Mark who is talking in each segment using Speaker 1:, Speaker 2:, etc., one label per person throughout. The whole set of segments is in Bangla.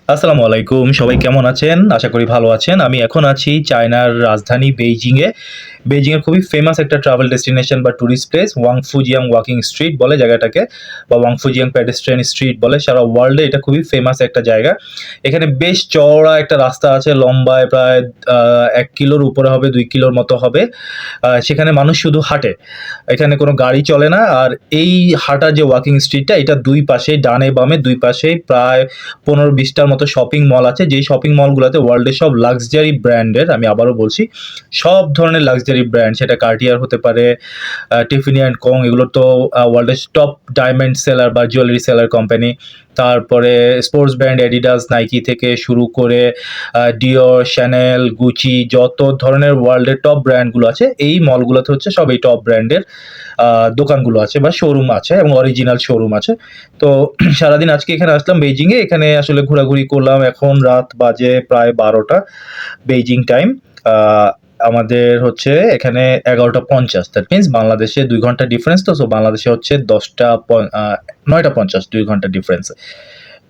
Speaker 1: আসসালামু আলাইকুম। সবাই কেমন আছেন? আশা করি ভালো আছেন। আমি এখন আছি চায়নার রাজধানী বেইজিংয়ে। বেইজিংয়ের খুবই ফেমাস একটা ট্রাভেল ডেস্টিনেশন বা টুরিস্ট প্লেস ওয়াংফুজিয়াং ওয়াকিং স্ট্রিট বলে জায়গাটাকে, বা ওয়াংফুজিয়াং পেডেস্ট্রিয়ান স্ট্রিট বলে। সারা ওয়ার্ল্ডে এটা খুবই ফেমাস একটা জায়গা। এখানে বেশ চওড়া একটা রাস্তা আছে, লম্বায় প্রায় ১ কিলোর উপরে হবে, ২ কিলোর মতো হবে। সেখানে মানুষ শুধু হাঁটে। এখানে কোনো গাড়ি চলে না। আর এই হাঁটা যে ওয়াকিং স্ট্রিটটা, এটা ২ পাশেই ডানে বামে ২ পাশেই প্রায় ১৫-২০ টার মতো শপিং মল আছে। যেই শপিং মলগুলাতে ওয়ার্ল্ডের সব লাক্সারি ব্র্যান্ডের, আমি আবারও বলছি, সব ধরনের লাক্সারি ব্র্যান্ড, সেটা কার্টিয়ার হতে পারে, টিফিনি অ্যান্ড কং, এগুলো তো ওয়ার্ল্ডের টপ ডায়মন্ড সেলার বা জুয়েলারি সেলার কোম্পানি। তারপরে স্পোর্টস ব্র্যান্ড অ্যাডিডাস, নাইকি থেকে শুরু করে ডিওর, শ্যানেল, গুচি, যত ধরনের ওয়ার্ল্ডের টপ ব্র্যান্ডগুলো আছে এই মলগুলোতে হচ্ছে সব এই টপ ব্র্যান্ডের দোকানগুলো আছে বা শোরুম আছে এবং অরিজিনাল শোরুম আছে। তো সারাদিন আজকে এখানে আসলাম বেইজিংয়ে। এখানে আসলে ঘোরাঘুরি করলাম। এখন রাত বাজে প্রায় ১২টা বেইজিং টাইম। আ আমাদের হচ্ছে এখানে ১১টা ৫০। দ্যাট মিনস বাংলাদেশে ২ ঘন্টা ডিফারেন্স তো। সো বাংলাদেশে হচ্ছে ৯টা ৫০, ২ ঘন্টা ডিফারেন্স।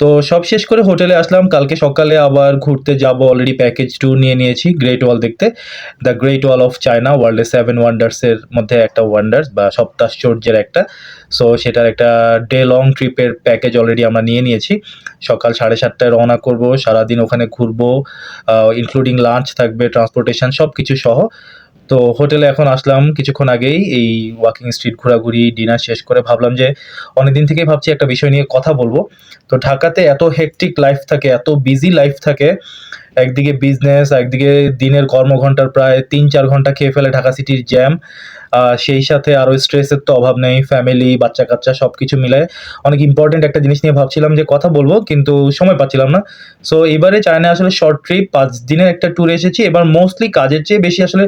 Speaker 1: তো সব শেষ করে হোটেলে আসলাম। কালকে সকালে আবার ঘুরতে যাবো। অলরেডি প্যাকেজ ট্যুর নিয়ে নিয়েছি গ্রেট ওয়াল দেখতে। The great wall of China, ওয়ার্ল্ডের 7 ওয়ান্ডার্স এর মধ্যে একটা ওয়ান্ডার্স বা সপ্তাশ্চর্যের একটা। সো সেটার একটা ডে লং ট্রিপের প্যাকেজ অলরেডি আমরা নিয়ে নিয়েছি। সকাল 7:30 টায় রওনা করবো। সারাদিন ওখানে ঘুরবো। ইনক্লুডিং লাঞ্চ থাকবে, ট্রান্সপোর্টেশন সবকিছু সহ। তো হোটেলে এখন আসলাম কিছুক্ষণ আগেই। এই ওয়াকিং স্ট্রিট ঘোরাঘুরি, ডিনার শেষ করে ভাবলাম যে অনেকদিন থেকেই ভাবছি একটা বিষয় নিয়ে কথা বলবো। তো ঢাকাতে এত হেক্টিক লাইফ থাকে, এত বিজি লাইফ থাকে। একদিকে বিজনেস, একদিকে দিনের কর্মঘণ্টার প্রায় ৩-৪ ঘন্টা খেয়ে ফেলে ঢাকা সিটির জ্যাম। সেই সাথে আরো স্ট্রেসের তো অভাব নেই। ফ্যামিলি, বাচ্চা-কাচ্চা সবকিছু মিলায়ে অনেক ইম্পোর্টেন্ট একটা জিনিস নিয়ে ভাবছিলাম যে কথা বলবো, কিন্তু সময় পাচ্ছিলাম না। সো এবারে চায়নায় আসলে শর্ট ট্রিপ ৫ দিনের একটা ট্যুরে এসেছি। এবার মোস্টলি কাজের চেয়ে বেশি আসলে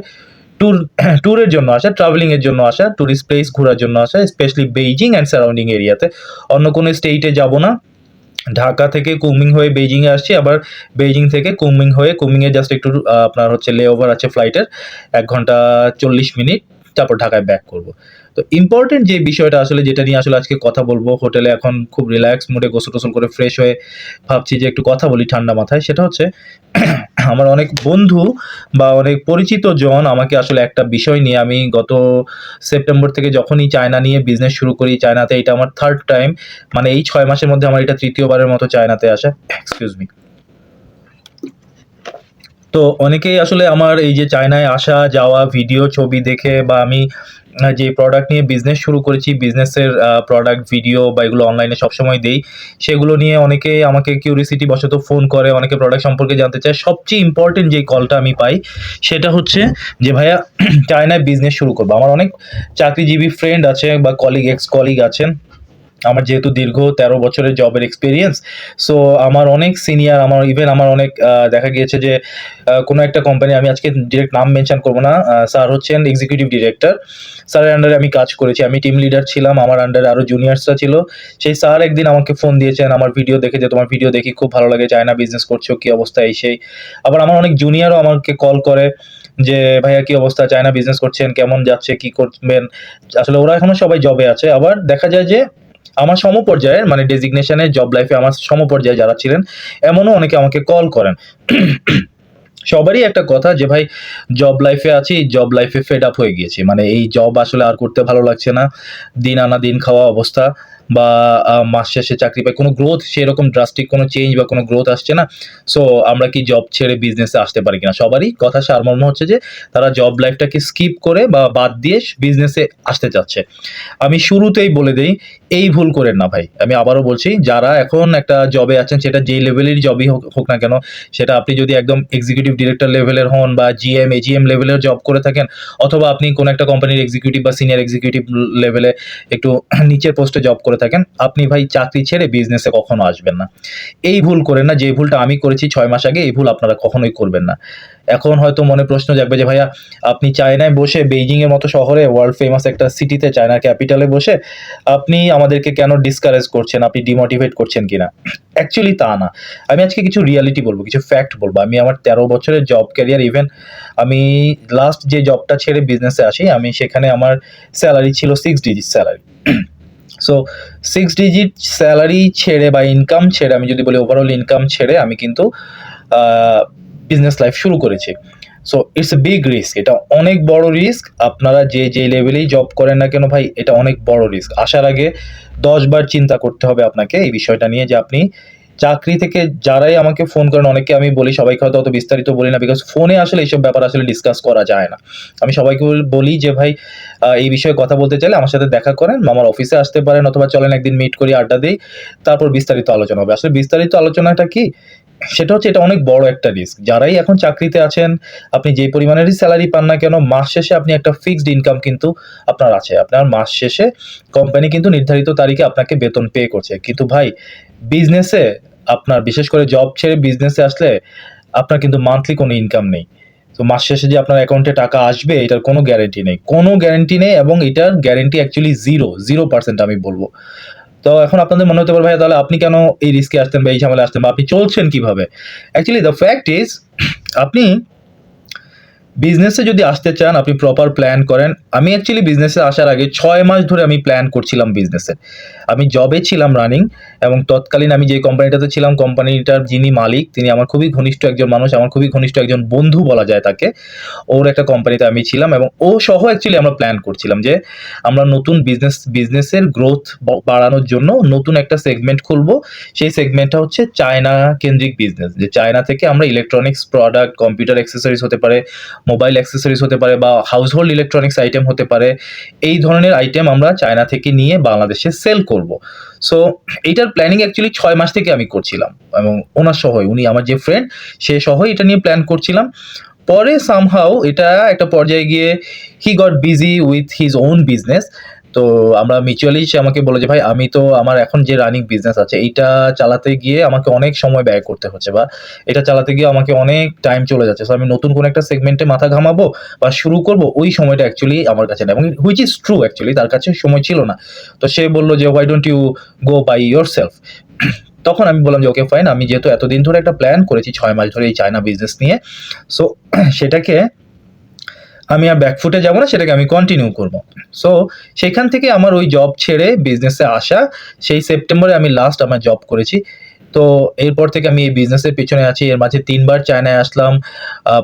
Speaker 1: ট্যুর ট্যুরের জন্য আসা, ট্রাভেলিং এর জন্য আসা, টুরিস্ট প্লেস ঘোরার জন্য আসা, স্পেশালি বেইজিং অ্যান্ড সারাউন্ডিং এরিয়াতে। অন্য কোনো স্টেটে যাব না। ঢাকা থেকে কুমিং হয়ে বেইজিং এ আসছি। আবার বেইজিং থেকে কুমিং হয়ে, কুমিং এ জাস্ট একটু আপনার হচ্ছে লে-ওভার আছে ফ্লাইটের ১ ঘন্টা ৪০ মিনিট। তারপর ঢাকায় ব্যাক করব। তো ইম্পোর্টেন্ট যে বিষয়টা আসলে যেটা নিয়ে আসলে আজকে কথা বলবো, হোটেলে এখন খুব রিল্যাক্স মুডে গোসল-টোসল করে ফ্রেশ হয়ে ভাবছি যে একটু কথা বলি ঠান্ডা মাথায়। সেটা হচ্ছে আমার অনেক বন্ধু বা অনেক পরিচিত জন আমাকে আসলে একটা বিষয় নিয়ে, আমি গত সেপ্টেম্বর থেকে যখনই চায়না নিয়ে বিজনেস শুরু করি, চায়নাতে এটা আমার 3rd টাইম। মানে এই ৬ মাসের মধ্যে আমার এটা ৩য় বারের মতো চায়নাতে আসা। Excuse me. তো অনেকেই আসলে আমার এই যে চায়নায় আসা যাওয়া ভিডিও ছবি দেখে, বা আমি যে প্রোডাক্ট নিয়ে বিজনেস শুরু করেছি, বিজনেসের প্রোডাক্ট ভিডিও বা এগুলো অনলাইনে সবসময় দেই। সেগুলো নিয়ে অনেকেই আমাকে কিউরিওসিটি বশত ফোন করে, অনেকে প্রোডাক্ট সম্পর্কে জানতে চায়। সবচেয়ে ইম্পোর্টেন্ট যেই কলটা আমি পাই সেটা হচ্ছে যে, "ভাইয়া চায়নায় বিজনেস শুরু করবো।" আমার অনেক চাকরিজীবী ফ্রেন্ড আছে বা কলিগ, এক্স কলিগ আছেন। আমার যেহেতু দীর্ঘ ১৩ বছরের জবের এক্সপেরিয়েন্স, সো আমার অনেক সিনিয়র, আমার ইভেন আমার অনেক দেখা গিয়েছে যে কোনো একটা কোম্পানি, আমি আজকে ডিরেক্ট নাম মেনশন করব না। স্যার হচ্ছেন এক্সিকিউটিভ ডিরেক্টর। স্যারের আন্ডারে আমি কাজ করেছি। আমি টিম লিডার ছিলাম। আমার আন্ডারে আরো জুনিয়রসরা ছিল। সেই স্যার একদিন আমাকে ফোন দিয়েছেন আমার ভিডিও দেখে, যে, "তোমার ভিডিও দেখি খুব ভালো লাগে। চায়না বিজনেস করছো। কি অবস্থা?" এই সেই। আবার আমার অনেক জুনিয়রও আমাকে কল করে যে, "ভাইয়া কি অবস্থা? চায়না বিজনেস করছেন। কেমন যাচ্ছে? কি করবেন?" আসলে ওরা এখনো সবাই জবে আছে। আবার দেখা যায় যে আমার সমপর্যায়ের, মানে ডেজিগনেশন এর জব লাইফে আমার সমপর্যায়ে যারা ছিলেন, এমনও অনেকে আমাকে কল করেন। সবারই একটা কথা যে, "ভাই, জব লাইফে আছি, জব লাইফে ফেড আপ হয়ে গিয়েছি। মানে এই জব আসলে আর করতে ভালো লাগছে না। দিন আনা দিন খাওয়া অবস্থা, বা মাস শেষে চাকরি পাই। কোনো গ্রোথ, সেরকম ড্রাস্টিক কোনো চেঞ্জ বা কোনো গ্রোথ আসছে না। সো আমরা কি জব ছেড়ে বিজনেসে আসতে পারি কিনা?" সবারই কথা সারমর্ম হচ্ছে যে তারা জব লাইফটাকে স্কিপ করে বা বাদ দিয়ে বিজনেসে আসতে চাচ্ছে। আমি শুরুতেই বলে দেই, এই ভুল করেন না ভাই। আমি আবারও বলছি, যারা এখন একটা জবে আছেন, সেটা যেই লেভেলেরই জবই হোক হোক না কেন, সেটা আপনি যদি একদম এক্সিকিউটিভ ডিরেক্টর লেভেলের হন বা জিএম, এজিএম লেভেলের জব করে থাকেন, অথবা আপনি কোনো একটা কোম্পানির এক্সিকিউটিভ বা সিনিয়র এক্সিকিউটিভ লেভেলে একটু নিচের পোস্টে জব করে থাকেন, আপনি ভাই চাকরি ছেড়ে বিজনেসে কখনো আসবেন না। এই ভুল করেন না। যে ভুলটা আমি করেছি ৬ মাস আগে, এই ভুল আপনারা কখনোই করবেন না। এখন হয়তো মনে প্রশ্ন জাগবে যে, "ভাইয়া, আপনি চায়নায় বসে, বেইজিং এর মতো শহরে, ওয়ার্ল্ড ফেমাস একটা সিটিতে, চায়নার ক্যাপিটালে বসে আপনি আমাদেরকে কেন ডিসকারেজ করছেন? আপনি ডিমোটিভেট করছেন কিনা?" অ্যাকচুয়ালি তা না। আমি আজকে কিছু রিয়ালিটি বলব, কিছু ফ্যাক্ট বলব। আমি আমার ১৩ বছরের জব ক্যারিয়ার, ইভেন আমি লাস্ট যে জবটা ছেড়ে বিজনেসে আসি, আমি সেখানে আমার সেলারি ছিল 6 digit salary. So 6 digit salary ছেড়ে বা ইনকাম ছেড়ে, আমি যদি বলি ওভারঅল ইনকাম ছেড়ে আমি কিন্তু বিজনেস লাইফ শুরু করেছি। So it's a big risk, এটা অনেক বড় রিস্ক। আপনারা যে লেভেলেই জব করেন না কেন ভাই, এটা অনেক বড় রিস্ক। আসার আগে ১০ বার চিন্তা করতে হবে আপনাকে এই বিষয়টা নিয়ে, যে আপনি চাকরি থেকে যারাই আমাকে ফোন করেন, অনেককে আমি বলি, সবাইকে হয়তো অত বিস্তারিত বলি না, বিকজ ফোনে আসলে এইসব ব্যাপার আসলে ডিসকাস করা যায় না। আমি সবাইকে বলি যে ভাই এই বিষয়ে কথা বলতে চাইলে আমার সাথে দেখা করেন, আমার অফিসে আসতে পারেন, অথবা চলেন একদিন মিট করি, আড্ডা দেই, তারপর বিস্তারিত আলোচনা হবে। আসলে বিস্তারিত আলোচনাটা কি? সেটা হচ্ছে এটা অনেক বড় একটা রিস্ক। যারাই এখন চাকরিতে আছেন, আপনি যেই পরিমাণেরই স্যালারি পান না কেন, মাস শেষে আপনি একটা ফিক্সড ইনকাম কিন্তু আপনার আছে। আপনার মাস শেষে কোম্পানি কিন্তু নির্ধারিত তারিখে আপনাকে বেতন পে করছে। কিন্তু ভাই বিজনেসে আপনার, বিশেষ করে জব ছেড়ে বিজনেসে আসলে আপনার কিন্তু মান্থলি কোনো ইনকাম নেই। তো মাস শেষে যে আপনার অ্যাকাউন্টে টাকা আসবে এটার কোনো গ্যারান্টি নেই। কোনো গ্যারান্টি নেই, এবং এটার গ্যারান্টি অ্যাকচুয়ালি 0% আমি বলব। তো এখন আপনাদের মনে হতে পারে ভাইয়া তাহলে আপনি কেন এই রিস্কে আসতেন বা এই ঝামেলায় আসতেন, বা আপনি চলছেন কিভাবে? অ্যাকচুয়ালি দ্য ফ্যাক্ট ইজ, আপনি বিজনেসে যদি আসতে চান, আপনি প্রপার প্ল্যান করেন। আমি অ্যাকচুয়ালি বিজনেসে আসার আগে ৬ মাস ধরে আমি প্ল্যান করছিলাম বিজনেসের। আমি জবে ছিলাম রানিং, এবং তৎকালীন আমি যে কোম্পানিটাতে ছিলাম, কোম্পানিটার যিনি মালিক তিনি আমার খুবই ঘনিষ্ঠ একজন মানুষ, আমার খুবই ঘনিষ্ঠ একজন বন্ধু বলা যায় তাকে। ওর একটা কোম্পানিতে আমি ছিলাম, এবং ও সহ অ্যাকচুয়ালি আমরা প্ল্যান করছিলাম যে আমরা নতুন বিজনেসের গ্রোথ বাড়ানোর জন্য নতুন একটা সেগমেন্ট খুলবো। সেই সেগমেন্টটা হচ্ছে চায়না কেন্দ্রিক বিজনেস, যে চায়না থেকে আমরা ইলেকট্রনিক্স প্রোডাক্ট, কম্পিউটার অ্যাক্সেসরিজ হতে পারে, মোবাইল অ্যাক্সেসরিজ হতে পারে, বা হাউসহোল্ড ইলেকট্রনিক্স আইটেম হতে পারে, এই ধরনের আইটেম আমরা চায়না থেকে নিয়ে বাংলাদেশে সেল করব। সো এইটার প্ল্যানিং অ্যাকচুয়ালি ৬ মাস থেকে আমি করছিলাম, এবং ওনার সহই, উনি আমার যে ফ্রেন্ড সে সহই এটা নিয়ে প্ল্যান করছিলাম। পরে সামহাউ এটা একটা পর্যায়ে গিয়ে he got busy with his own business. তো আমরা মিউচুয়ালি, সে আমাকে বলে যে ভাই আমি তো আমার এখন যে রানিং বিজনেস আছে এইটা চালাতে গিয়ে আমাকে অনেক সময় ব্যয় করতে হচ্ছে, বা এটা চালাতে গিয়ে আমাকে অনেক টাইম চলে যাচ্ছে। সো আমি নতুন কোনো একটা সেগমেন্টে মাথা ঘামাবো বা শুরু করব, ওই সময়টা অ্যাকচুয়ালি আমার কাছে নেই, এবং হুইচ ইজ ট্রু, অ্যাকচুয়ালি তার কাছে সময় ছিল না। তো সে বলল যে why don't you go by yourself. তখন আমি বললাম যে ওকে ফাইন, আমি যেহেতু এতদিন ধরে একটা প্ল্যান করেছি ৬ মাস ধরে এই চায়না বিজনেস নিয়ে, সো সেটাকে আমি আর ব্যাকফুটে যাব না, সেটাকে আমি কন্টিনিউ করব। সো সেখান থেকে আমার ওই জব ছেড়ে বিজনেসে আসা, সেই সেপ্টেম্বরে আমি লাস্ট আমার জব করেছি। তো এরপর থেকে আমি এই বিজনেসের পেছনে আছি। এর মাঝে ৩ বার চায়নায় আসলাম।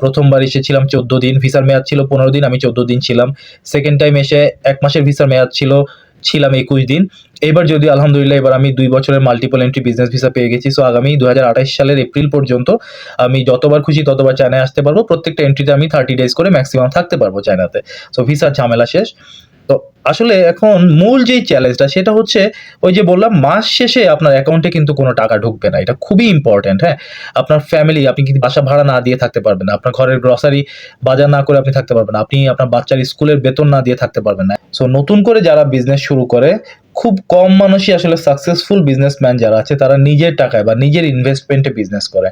Speaker 1: ১ম বার এসেছিলাম ১৪ দিন, ভিসার মেয়াদ ছিল ১৫ দিন, আমি ১৪ দিন ছিলাম। সেকেন্ড টাইম এসে ১ মাসের ভিসার মেয়াদ ছিল, ছিলাম ২১ দিন। এবার যদিও আলহামদুলিল্লাহ এবার আমি ২ বছরের মাল্টিপল এন্ট্রি বিজনেস ভিসা পেয়ে গেছি। সো আগামী ২০২৮ সালের এপ্রিল পর্যন্ত আমি যতবার খুশি ততবার চায়নায় আসতে পারবো। প্রত্যেকটা এন্ট্রিতে আমি 30 ডেজ করে ম্যাক্সিমাম থাকতে পারবো চায়নাতে। সো ভিসার ঝামেলা শেষ। তো আসলে এখন মূল যেই চ্যালেঞ্জটা সেটা হচ্ছে, ওই যে বললাম মাস শেষে আপনার অ্যাকাউন্টে কিন্তু কোনো টাকা ঢুকবে না। এটা খুবই ইম্পোর্টেন্ট, হ্যাঁ? আপনার ফ্যামিলি, আপনি কিন্তু বাসা ভাড়া না দিয়ে থাকতে পারবেন না। আপনার ঘরের গ্রোসারি বাজার না করে আপনি থাকতে পারবেন না। আপনি আপনার বাচ্চার স্কুলের বেতন না দিয়ে থাকতে পারবেন না। সো নতুন করে যারা বিজনেস শুরু করে, খুব কম মানুষই আসলে সাকসেসফুল বিজনেসম্যান যারা আছে তারা নিজের টাকায় বা নিজের ইনভেস্টমেন্টে বিজনেস করে।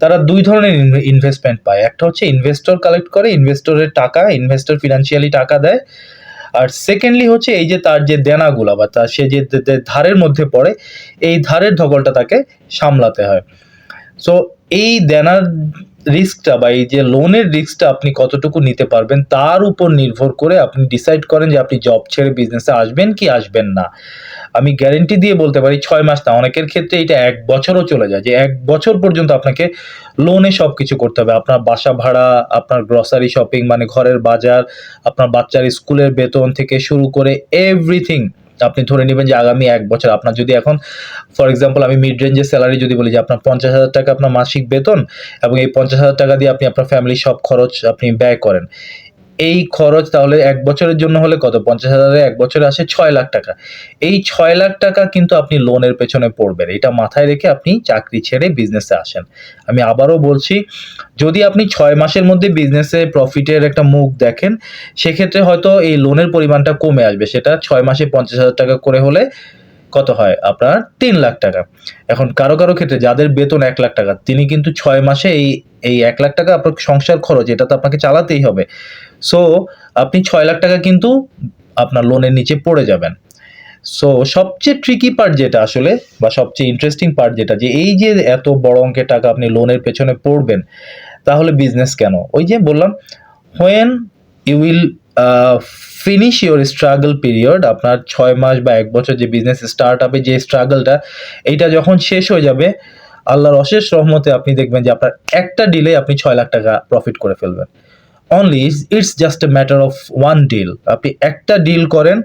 Speaker 1: তারা ২ ধরনের ইনভেস্টমেন্ট পায়। একটা হচ্ছে ইনভেস্টর কালেক্ট করে, ইনভেস্টরের টাকা, ইনভেস্টর ফিন্যান্সিয়ালি টাকা দেয়। আর সেকেন্ডলি হচ্ছে এই যে তার যে দেনাগুলা, বা তার সে যে ধারের মধ্যে পড়ে, এই ধারের ধকলটা তাকে সামলাতে হয়। সো এই দেনার রিস্কটা বা এই যে লোনের রিস্কটা আপনি কতটুকু নিতে পারবেন তার উপর নির্ভর করে আপনি ডিসাইড করেন যে আপনি জব ছেড়ে বিজনেসে আসবেন কি আসবেন না। আমি গ্যারান্টি দিয়ে বলতে পারি ৬ মাস না, অনেকের ক্ষেত্রে এটা ১ বছরও চলে যায়, যে ১ বছর পর্যন্ত আপনাকে লোনে সবকিছু করতে হবে। আপনার বাসা ভাড়া, আপনার গ্রোসারি শপিং মানে ঘরের বাজার, আপনার বাচ্চার স্কুলের বেতন থেকে শুরু করে এভরিথিং আপনি ধরে নিবেন যে আগামী ১ বছর আপনার যদি এখন ফর এক্সাম্পল আমি মিড রেঞ্জের স্যালারি যদি বলি যে আপনার ৫০,০০০ টাকা আপনার মাসিক বেতন, এবং এই ৫০,০০০ টাকা দিয়ে আপনি আপনার ফ্যামিলির সব খরচ আপনি ব্যয় করেন। এই খরচ তাহলে ১ বছরের জন্য হলে কত? ৫০,০০০ এ ১ বছরে আসে ৬,০০,০০০ টাকা। এই ৬,০০,০০০ টাকা কিন্তু আপনি লোনের পেছনে পড়বেন। এটা মাথায় রেখে আপনি চাকরি ছেড়ে বিজনেসে আসেন। আমি আবারও বলছি, যদি আপনি ৬ মাসের মধ্যে বিজনেসে প্রফিটের একটা মুখ দেখেন, সেক্ষেত্রে হয়তো এই লোনের পরিমাণটা কমে আসবে। সেটা ৬ মাসে ৫০,০০০ টাকা করে হলে কত হয়? আপনার ৩,০০,০০০ টাকা। এখন কারো ক্ষেত্রে যাদের বেতন ১,০০,০০০ টাকা, তিনি কিন্তু ৬ মাসে এই ১,০০,০০০ টাকা আপনার সংসার খরচ, এটা তো আপনাকে চালাতেই হবে। সো আপনি ৬,০০,০০০ টাকা কিন্তু আপনার লোনের নিচে পড়ে যাবেন। সো সবচেয়ে ট্রিকি পার্ট যেটা আসলে, বা সবচেয়ে ইন্টারেস্টিং পার্ট যেটা, যে এই যে এত বড় অঙ্কের টাকা আপনি লোনের পেছনে পড়বেন, তাহলে বিজনেস কেন? ওই যে বললাম, when you will finish your struggle period, আপনার 6 মাস বা 1 বছর যে বিজনেস স্টার্ট আপে যে স্ট্রাগলটা, এইটা যখন শেষ হয়ে যাবে, আল্লাহর অশেষ রহমতে আপনি দেখবেন যে আপনার একটা ডিলে আপনি 6 লাখ টাকা প্রফিট করে ফেলবেন। Only it's just a matter of one deal. আপনি একটা ডিল করেন,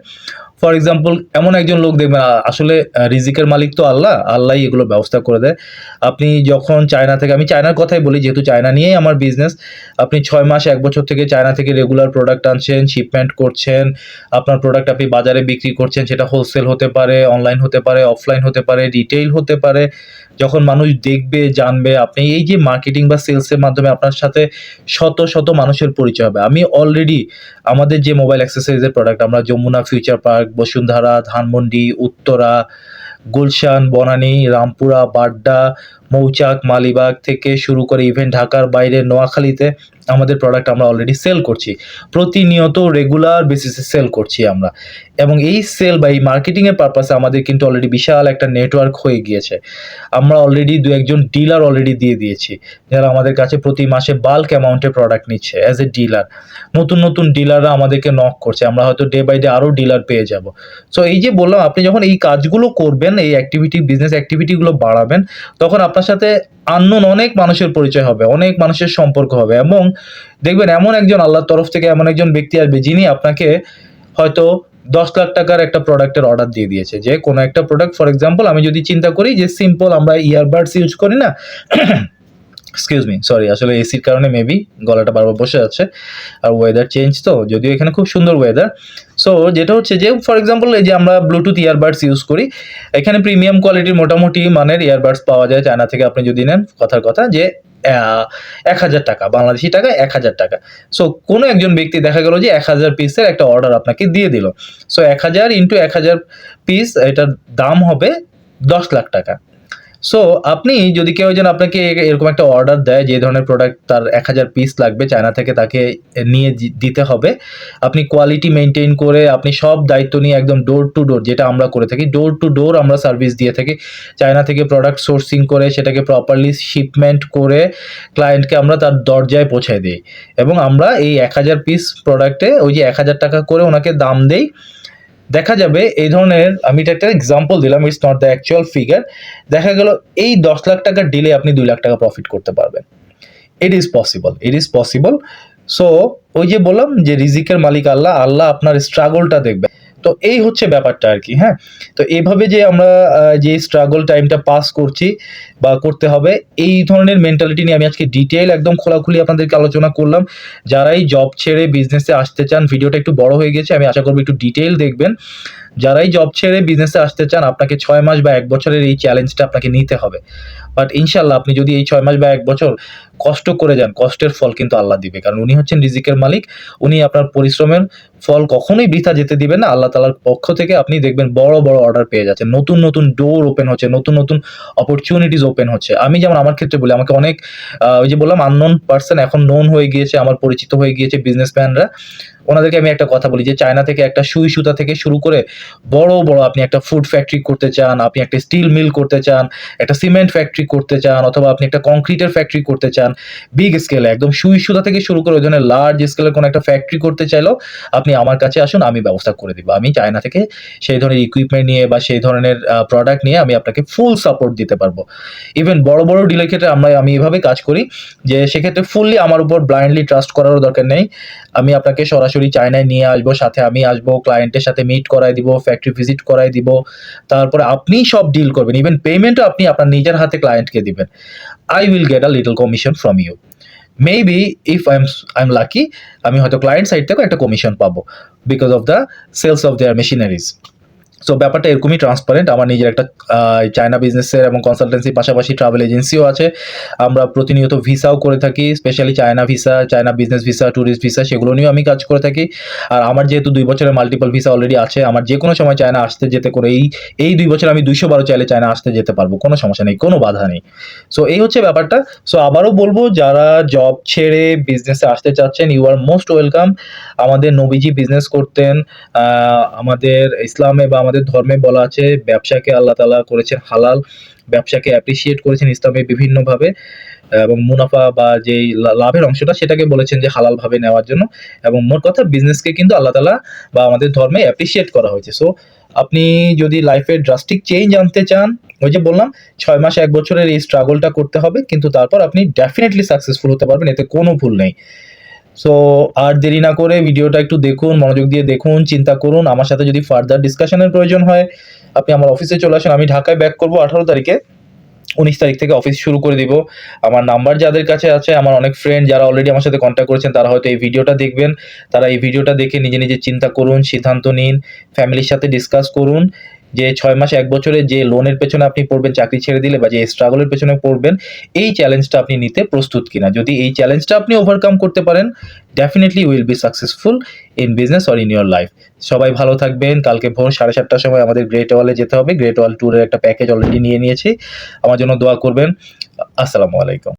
Speaker 1: ফর এক্সাম্পল এমন একজন লোক দেখবেন, আসলে রিজিকের মালিক তো আল্লাহ, আল্লাহই এগুলো ব্যবস্থা করে দেয়। আপনি যখন চায়না থেকে, আমি চায়নার কথাই বলি যেহেতু চায়না নিয়েই আমার বিজনেস, আপনি 6 মাস 1 বছর থেকে চায়না থেকে রেগুলার প্রোডাক্ট আনছেন, শিপমেন্ট করছেন, আপনার প্রোডাক্ট আপনি বাজারে বিক্রি করছেন, সেটা হোলসেল হতে পারে, অনলাইন হতে পারে, অফলাইন হতে পারে, রিটেইল হতে পারে। যখন মানুষ দেখবে, জানবে, আপনি এই যে মার্কেটিং বা সেলসের মাধ্যমে আপনার সাথে শত শত মানুষের পরিচয় হবে। আমি অলরেডি আমাদের যে মোবাইল অ্যাক্সেসরিজের প্রোডাক্ট, আমরা যমুনা ফিউচার পার্ক, বসুন্ধরা, ধানমন্ডি, উত্তরা, গুলশান, বনানী, রামপুরা, বাড্ডা, মৌচাক, মালিবাগ থেকে শুরু করে ইভেন ঢাকার বাইরে নোয়াখালীতে আমাদের প্রোডাক্ট আমরা অলরেডি সেল করছি। প্রতিনিয়ত রেগুলার বেসিসে সেল করছি আমরা, এবং এই সেল বা এই মার্কেটিংয়ের পারপাসে আমাদের কিন্তু অলরেডি বিশাল একটা নেটওয়ার্ক হয়ে গিয়েছে। আমরা অলরেডি ২-১ জন ডিলার অলরেডি দিয়ে দিয়েছি, যারা আমাদের কাছে প্রতি মাসে বাল্ক অ্যামাউন্টে প্রোডাক্ট নিচ্ছে অ্যাজ এ ডিলার। নতুন নতুন ডিলাররা আমাদেরকে নক করছে, আমরা হয়তো ডে বাই ডে আরও ডিলার পেয়ে যাব। সো এই যে বললাম, আপনি যখন এই কাজগুলো করবেন, এই অ্যাক্টিভিটি, বিজনেস অ্যাক্টিভিটিগুলো বাড়াবেন, তখন আপনার সাথে আননোন অনেক মানুষের পরিচয় হবে, অনেক মানুষের সম্পর্ক হবে, এবং দেখবেন এমন একজন আল্লাহর তরফ থেকে এমন একজন ব্যক্তি আসবে যিনি আপনাকে হয়তো ১০ লাখ টাকার একটা প্রোডাক্টের অর্ডার দিয়ে দিয়েছে। যে কোনো একটা প্রোডাক্ট, ফর এক্সাম্পল আমি যদি চিন্তা করি যে সিম্পল আমরা ইয়ারবাডস ইউজ করি না, এক্সকিউজ মি, সরি, আসলে এসির কারণে মেবি গলাটা বারবার বসে যাচ্ছে, আর ওয়েদার চেঞ্জ তো, যদিও এখানে খুব সুন্দর ওয়েদার। সো যেটা হচ্ছে যে, ফর এক্সাম্পল এই যে আমরা ব্লুটুথ ইয়ারবাডস ইউজ করি, এখানে প্রিমিয়াম কোয়ালিটির মোটামুটি মানের ইয়ারবাডস পাওয়া যায় চায়না থেকে। আপনি যদি নেন, কথার কথা যে ১,০০০ টাকা, বাংলাদেশি টাকায় ১,০০০ টাকা। সো কোনো একজন ব্যক্তি দেখা গেল যে ১,০০০ পিসের একটা অর্ডার আপনাকে দিয়ে দিল। সো ১,০০০ ইন্টু ১,০০০ পিস, এটার দাম হবে ১০ লাখ টাকা। সো আপনি যদি কেউ যেন আপনাকে এরকম একটা অর্ডার দেয়, যে ধরনের প্রোডাক্ট তার ১,০০০ পিস লাগবে চায়না থেকে, তাকে নিয়ে দিতে হবে। আপনি কোয়ালিটি মেইনটেইন করে, আপনি সব দায়িত্ব নিয়ে একদম ডোর টু ডোর, যেটা আমরা করে থাকি, ডোর টু ডোর আমরা সার্ভিস দিয়ে থাকি। চায়না থেকে প্রোডাক্ট সোর্সিং করে, সেটাকে প্রপারলি শিপমেন্ট করে ক্লায়েন্টকে আমরা তার দরজায় পৌঁছায় দিই, এবং আমরা এই ১,০০০ পিস প্রোডাক্টে ওই যে ১,০০০ টাকা করে ওনাকে দাম দেই। দেখা যাবে এই ধরনের, আমি এটা একটা এক্সাম্পল দিলাম, it's not the actual figure. দেখা গেল এই ১০ লাখ টাকার ডিলে আপনি ২ লাখ টাকা প্রফিট করতে পারবেন। It is possible, it is possible. So ওই যে বললাম যে রিজিকের মালিক আল্লাহ, আল্লাহ আপনার স্ট্রাগলটা দেখবে। তো এই হচ্ছে ব্যাপারটা আর কি। হ্যাঁ, তো এইভাবে যে আমরা যে স্ট্রাগল টাইমটা পাস করছি বা করতে হবে, এই ধরনের মেন্টালিটি নিয়ে আমি আজকে ডিটেইল একদম খোলাখুলি আপনাদেরকে আলোচনা করলাম। যারাই জব ছেড়ে বিজনেসে আসতে চান, ভিডিওটা একটু বড় হয়ে গেছে, আমি আশা করবো একটু ডিটেইল দেখবেন। যারাই জব ছেড়ে বিজনেসে আসতে চান, আপনাকে ৬ মাস বা ১ বছরের এই চ্যালেঞ্জটা আপনাকে নিতে হবে। বাট ইনশাআল্লাহ আপনি যদি এই ৬ মাস বা ১ বছর কষ্ট করে যান, কষ্টের ফল কিন্তু আল্লাহ দিবে। কারণ উনি হচ্ছেন রিজিকের মালিক। উনি আপনার পরিশ্রমের ফল কখনোই বৃথা যেতে দিবেন না। আল্লাহ তাআলার পক্ষ থেকে আপনি দেখবেন বড়, বড় অর্ডার পেয়ে যাচ্ছেন। নতুন, নতুন ডোর ওপেন হচ্ছে, নতুন, নতুন অপরচুনিটিস ওপেন হচ্ছে। আমি যেমন আমার ক্ষেত্রে বলি, আমাকে অনেক ওই যে বললাম আননোন পারসন এখন নোন হয়ে গিয়েছে, আমার পরিচিত হয়ে গিয়েছে বিজনেসম্যানরা। ওনাদেরকে আমি একটা কথা বলি যে চায়না থেকে একটা সুই সুতা থেকে শুরু করে বড়, বড় আপনি একটা ফুড ফ্যাক্টরি করতে চান, আপনি একটা স্টিল মিল করতে চান, একটা সিমেন্ট ফ্যাক্টরি করতে চান, অথবা আপনি একটা কংক্রিটের ফ্যাক্টরি করতে চান, বিগ স্কেলে একদম সুই সুতা থেকে শুরু করে ওই ধরনের লার্জ স্কেলের কোনো একটা ফ্যাক্টরি করতে চাইলেও আপনি আমার কাছে আসুন, আমি ব্যবস্থা করে দিব। আমি চায়না থেকে সেই ধরনের ইকুইপমেন্ট নিয়ে বা সেই ধরনের প্রোডাক্ট নিয়ে আমি আপনাকে ফুল সাপোর্ট দিতে পারবো। ইভেন বড়, বড় ডিলের ক্ষেত্রে আমি এভাবে কাজ করি যে সেক্ষেত্রে ফুললি আমার উপর ব্লাইন্ডলি ট্রাস্ট করারও দরকার নেই। আমি আপনাকে সরাসরি চায়নায় নিয়ে আসবো, সাথে আমি আসবো, ক্লায়েন্টের সাথে মিট করায় দিব, ফ্যাক্টরি ভিজিট করায় দিব। তারপরে আপনি সব ডিল করবেন। ইভেন পেমেন্টও আপনি আপনার নিজের হাতে ক্লায়েন্টকে দিবেন। I will get a little commission from you. Maybe if I am lucky, আমি হয়তো ক্লায়েন্ট সাইড থেকেও একটা কমিশন পাবো because of the sales of their machineries. So ব্যাপারটা এরকমই ট্রান্সপারেন্ট। আমার নিজের একটা চায়না বিজনেসের এবং কনসালটেন্সির পাশাপাশি ট্রাভেল এজেন্সিও আছে। আমরা প্রতিনিয়ত ভিসাও করে থাকি, specially China visa, China business visa, tourist visa, সেগুলো নিয়েও আমি কাজ করে থাকি। আর আমার যেহেতু ২ বছরের মাল্টিপল ভিসা অলরেডি আছে, আমার যে কোনো সময় চায়না আসতে যেতে করে এই ২ বছর আমি ২০০ চাইলে চায়না আসতে যেতে পারবো, কোনো সমস্যা নেই, কোনো বাধা নেই। সো এই হচ্ছে ব্যাপারটা। সো আবারও বলবো, যারা জব ছেড়ে বিজনেসে আসতে চাচ্ছেন, ইউ আর মোস্ট ওয়েলকাম। আমাদের নবীজি বিজনেস করতেন। আমাদের ইসলামে বা আমাদের ধর্মে বলা আছে ব্যবসাকে আল্লাহ তাআলা করেছেন হালাল, ব্যবসাকে অ্যাপ্রিসিয়েট করেছেন ইসলামে বিভিন্নভাবে এবং মুনাফা বা যেই লাভের অংশটা সেটাকে বলেছেন যে হালালভাবে নেওয়ার জন্য। এবং মোট কথা বিজনেসকে কিন্তু আল্লাহ তাআলা বা আমাদের ধর্মে অ্যাপ্রিসিয়েট করা হয়েছে। সো আপনি যদি লাইফে ড্রাস্টিক চেঞ্জ আনতে চান, ওই যে বললাম ৬ মাস ১ বছরের এই স্ট্রাগলটা করতে হবে, কিন্তু তারপর আপনি ডেফিনিটলি সাকসেসফুল হতে পারবেন। এতে কোনো ভুল নেই। সো আর দেরি না করে ভিডিওটা একটু দেখুন, মনোযোগ দিয়ে দেখুন, চিন্তা করুন। আমার সাথে যদি ফার্দার ডিসকাশনের প্রয়োজন হয়, আপনি আমার অফিসে চলে আসেন। আমি ঢাকায় ব্যাক করব ১৮ তারিখে। ১৯ তারিখ থেকে অফিস শুরু করে দিব। আমার নাম্বার যাদের কাছে আছে, আমার অনেক ফ্রেন্ড যারা অলরেডি আমার সাথে কনট্যাক্ট করেছেন, তারা হয়তো এই ভিডিওটা দেখবেন। তারা এই ভিডিওটা দেখে নিজে, নিজে চিন্তা করুন, সিদ্ধান্ত নিন, ফ্যামিলির সাথে ডিসকাস করুন যে ৬ মাস ১ বছরে যে লোনের পেছনে আপনি পড়বেন চাকরি ছেড়ে দিলে, বা যে স্ট্রাগলের পেছনে পড়বেন, এই চ্যালেঞ্জটা আপনি নিতে প্রস্তুত কিনা। যদি এই চ্যালেঞ্জটা আপনি ওভারকাম করতে পারেন, definitely you will be successful in business or in your life. সবাই ভালো থাকবেন। কালকে ভোর ৭:৩০ টার সময় আমাদের গ্রেট ওয়ালে যেতে হবে। গ্রেট ওয়াল ট্যুরের একটা প্যাকেজ অলরেডি নিয়ে নিয়েছি। আমার জন্য দোয়া করবেন। আসসালামু আলাইকুম।